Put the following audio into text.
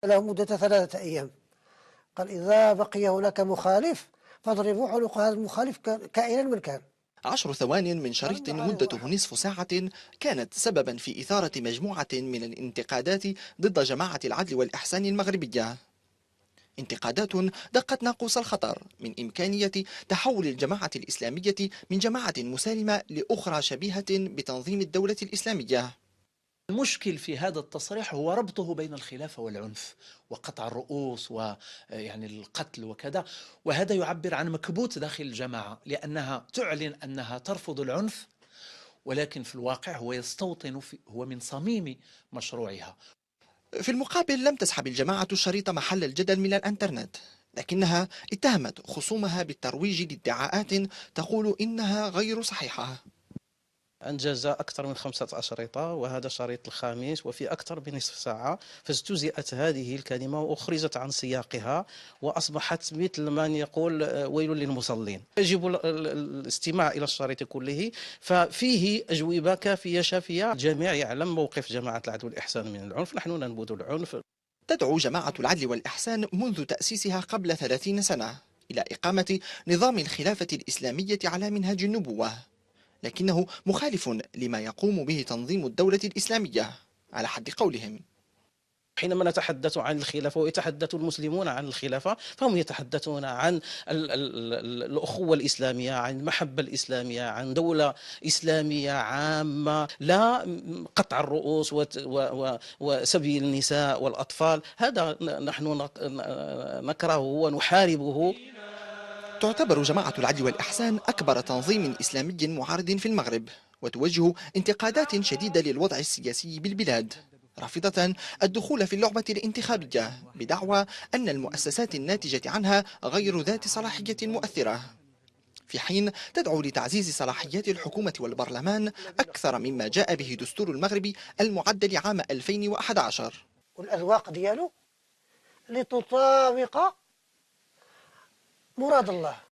له مدة 3 أيام. قال: إذا بقي هناك مخالف فاضربوا عنق هذا المخالف كائنا من كان. 10 ثوان من ولم شريط يعارض مدته أحد. نصف ساعة كانت سببا في إثارة مجموعة من الانتقادات ضد جماعة العدل والإحسان المغربية. انتقادات دقت ناقوس الخطر من إمكانية تحول الجماعة الإسلامية من جماعة مسالمة لأخرى شبيهة بتنظيم الدولة الإسلامية. المشكل في هذا التصريح هو ربطه بين الخلافة والعنف وقطع الرؤوس ويعني القتل وكذا، وهذا يعبر عن مكبوت داخل الجماعة، لأنها تعلن أنها ترفض العنف، ولكن في الواقع هو يستوطن هو من صميم مشروعها. في المقابل لم تسحب الجماعة الشريط محل الجدل من الانترنت، لكنها اتهمت خصومها بالترويج لادعاءات تقول إنها غير صحيحة. أنجز أكثر من 5 أشرطة، وهذا الشريط الخامس وفي أكثر من نصف ساعة، فاجتزئت هذه الكلمة وأخرجت عن سياقها وأصبحت مثل من يقول ويل للمصلين. يجب الاستماع إلى الشريط كله، ففيه أجوبة كافية شافية. الجميع يعلم موقف جماعة العدل والإحسان من العنف. نحن ننبذ العنف. تدعو جماعة العدل والإحسان منذ تأسيسها قبل 30 سنة إلى إقامة نظام الخلافة الإسلامية على منهج النبوة، لكنه مخالف لما يقوم به تنظيم الدولة الإسلامية على حد قولهم. حينما نتحدث عن الخلافة ويتحدث المسلمون عن الخلافة، فهم يتحدثون عن الأخوة الإسلامية، عن المحبة الإسلامية، عن دولة إسلامية عامة، لا قطع الرؤوس وسبي النساء والأطفال. هذا نحن نكرهه ونحاربه. تعتبر جماعة العدل والإحسان أكبر تنظيم إسلامي معارض في المغرب، وتوجه انتقادات شديدة للوضع السياسي بالبلاد، رافضة الدخول في اللعبة الانتخابية بدعوى أن المؤسسات الناتجة عنها غير ذات صلاحية مؤثرة، في حين تدعو لتعزيز صلاحيات الحكومة والبرلمان أكثر مما جاء به دستور المغرب المعدل عام 2011. والأذواق ديالو لتطابق مراد الله.